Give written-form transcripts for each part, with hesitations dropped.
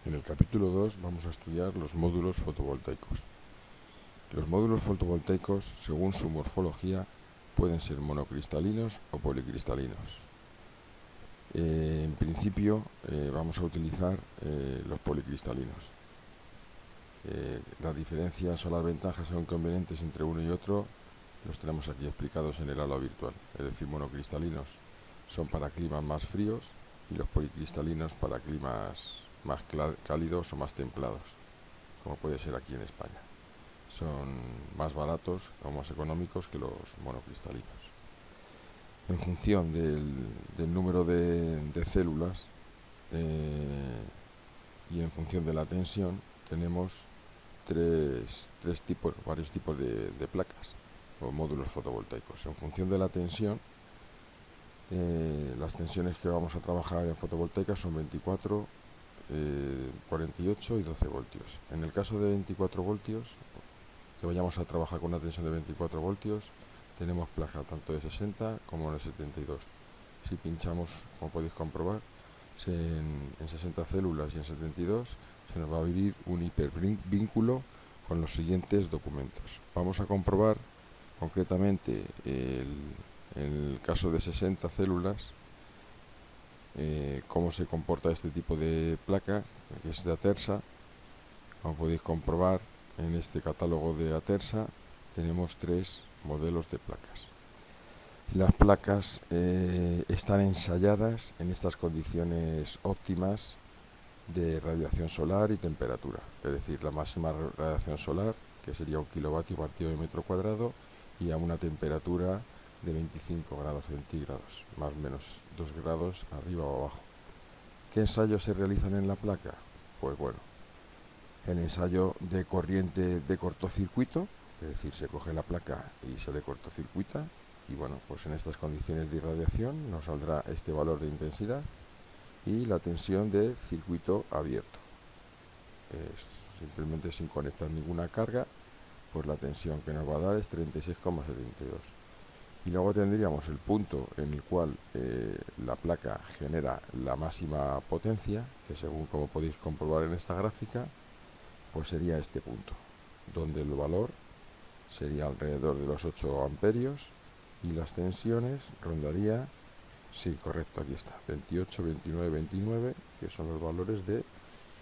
En el capítulo 2 vamos a estudiar los módulos fotovoltaicos. Los módulos fotovoltaicos, según su morfología, pueden ser monocristalinos o policristalinos. En principio vamos a utilizar los policristalinos. Las diferencias o las ventajas o inconvenientes entre uno y otro los tenemos aquí explicados en el aula virtual. Es decir, monocristalinos son para climas más fríos y los policristalinos para climas más cálidos o más templados, como puede ser aquí en España. Son más baratos o más económicos que los monocristalinos. En función del número de células y en función de la tensión, tenemos varios tipos de placas o módulos fotovoltaicos. En función de la tensión, las tensiones que vamos a trabajar en fotovoltaica son 24, 48 y 12 voltios. En el caso de 24 voltios, que vayamos a trabajar con una tensión de 24 voltios, tenemos placa tanto de 60 como de 72. Si pinchamos, como podéis comprobar, en 60 células y en 72, se nos va a abrir un hipervínculo con los siguientes documentos. Vamos a comprobar concretamente en el caso de 60 células cómo se comporta este tipo de placa, que es de Atersa. Como podéis comprobar, en este catálogo de Atersa tenemos 3 modelos de placas. Las placas están ensayadas en estas condiciones óptimas de radiación solar y temperatura, es decir, la máxima radiación solar, que sería 1 kilovatio partido de metro cuadrado, y a una temperatura de 25 grados centígrados, más o menos 2 grados arriba o abajo. ¿Qué ensayos se realizan en la placa? Pues bueno, el ensayo de corriente de cortocircuito, es decir, se coge la placa y se le cortocircuita, y bueno, pues en estas condiciones de irradiación nos saldrá este valor de intensidad, y la tensión de circuito abierto. Simplemente sin conectar ninguna carga, pues la tensión que nos va a dar es 36,72. Y luego tendríamos el punto en el cual la placa genera la máxima potencia, que según como podéis comprobar en esta gráfica, pues sería este punto, donde el valor sería alrededor de los 8 amperios y las tensiones rondaría, sí, correcto, aquí está, 28, 29, 29, que son los valores de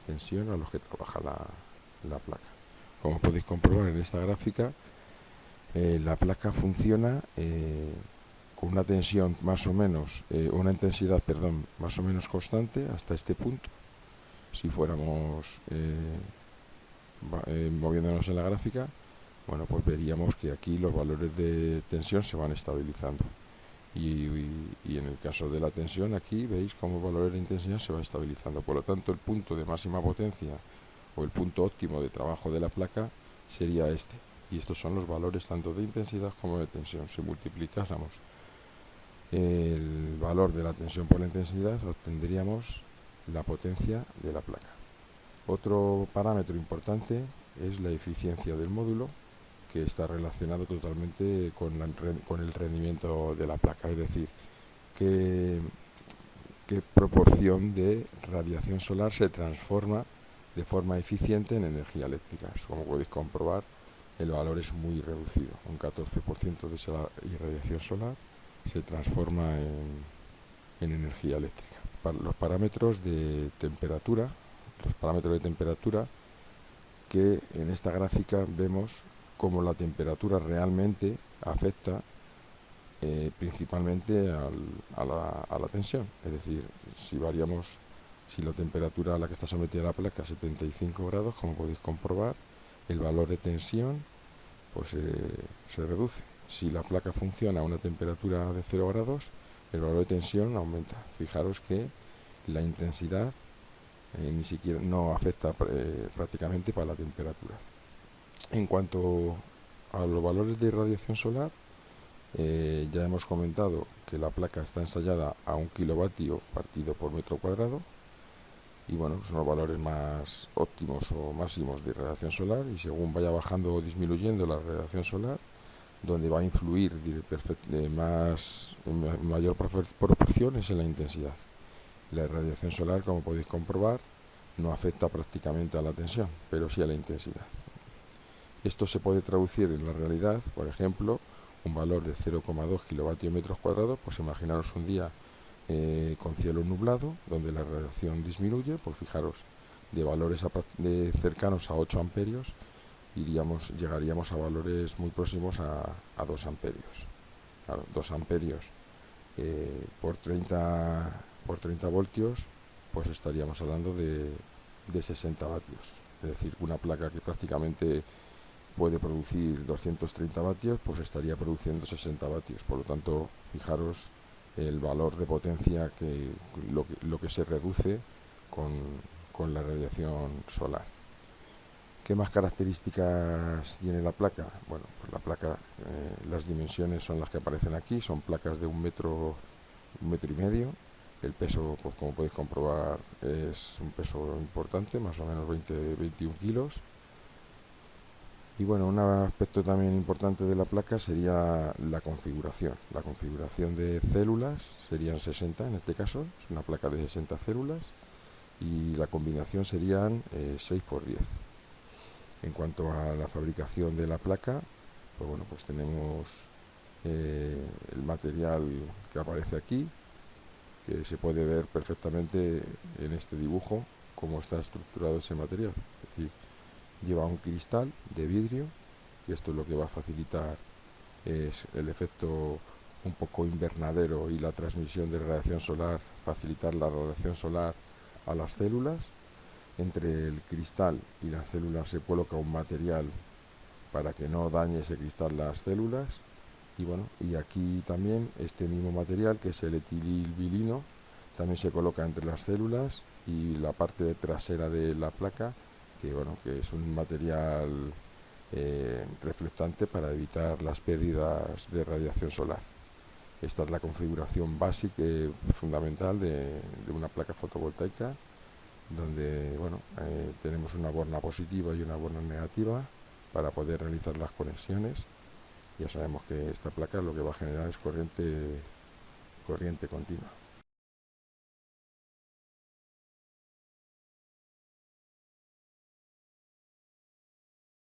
tensión a los que trabaja la placa. Como podéis comprobar en esta gráfica, la placa funciona con una tensión más o menos, una intensidad, perdón, más o menos constante hasta este punto. Si fuéramos moviéndonos en la gráfica, bueno, pues veríamos que aquí los valores de tensión se van estabilizando. Y en el caso de la tensión, aquí veis cómo el valor de intensidad se va estabilizando. Por lo tanto, el punto de máxima potencia o el punto óptimo de trabajo de la placa sería este. Y estos son los valores tanto de intensidad como de tensión. Si multiplicásemos el valor de la tensión por la intensidad, obtendríamos la potencia de la placa. Otro parámetro importante es la eficiencia del módulo, que está relacionado totalmente con el rendimiento de la placa, es decir, qué proporción de radiación solar se transforma de forma eficiente en energía eléctrica. Como podéis comprobar, el valor es muy reducido, un 14% de esa irradiación solar se transforma en energía eléctrica. Los parámetros de temperatura, que en esta gráfica vemos cómo la temperatura realmente afecta principalmente a la tensión. Es decir, si la temperatura a la que está sometida la placa es 75 grados, como podéis comprobar, el valor de tensión pues se reduce. Si la placa funciona a una temperatura de 0 grados, el valor de tensión aumenta. Fijaros que la intensidad ni siquiera no afecta prácticamente para la temperatura. En cuanto a los valores de irradiación solar, ya hemos comentado que la placa está ensayada a 1 kilovatio partido por metro cuadrado, y bueno, son los valores más óptimos o máximos de irradiación solar, y según vaya bajando o disminuyendo la radiación solar, donde va a influir en mayor proporción es en la intensidad. La irradiación solar, como podéis comprobar, no afecta prácticamente a la tensión, pero sí a la intensidad. Esto se puede traducir en la realidad, por ejemplo, un valor de 0,2 kilovatios cuadrados, pues imaginaros un día con cielo nublado, donde la radiación disminuye, pues fijaros, de valores cercanos a 8 amperios, llegaríamos a valores muy próximos a 2 amperios. Claro, 2 amperios por 30 voltios, pues estaríamos hablando de 60 vatios. Es decir, una placa que prácticamente puede producir 230 vatios, pues estaría produciendo 60 vatios. Por lo tanto, fijaros el valor de potencia lo que se reduce con la radiación solar. ¿Qué más características tiene la placa? Bueno, pues la placa, las dimensiones son las que aparecen aquí, son placas de 1 metro y medio. El peso, pues como podéis comprobar, es un peso importante, más o menos 20-21 kilos. Y bueno, un aspecto también importante de la placa sería la configuración. La configuración de células serían 60 en este caso, es una placa de 60 células, y la combinación serían 6×10. En cuanto a la fabricación de la placa, pues bueno, pues tenemos el material que aparece aquí, que se puede ver perfectamente en este dibujo cómo está estructurado ese material. Es decir, lleva un cristal de vidrio, y esto es lo que va a facilitar es el efecto un poco invernadero y la transmisión de radiación solar, facilitar la radiación solar a las células. Entre el cristal y las células se coloca un material para que no dañe ese cristal las células. Y bueno, y aquí también este mismo material, que es el etililvilino, también se coloca entre las células y la parte trasera de la placa, que bueno, que es un material reflectante para evitar las pérdidas de radiación solar. Esta es la configuración básica fundamental de una placa fotovoltaica, donde bueno, tenemos una borna positiva y una borna negativa para poder realizar las conexiones. Ya sabemos que esta placa lo que va a generar es corriente continua.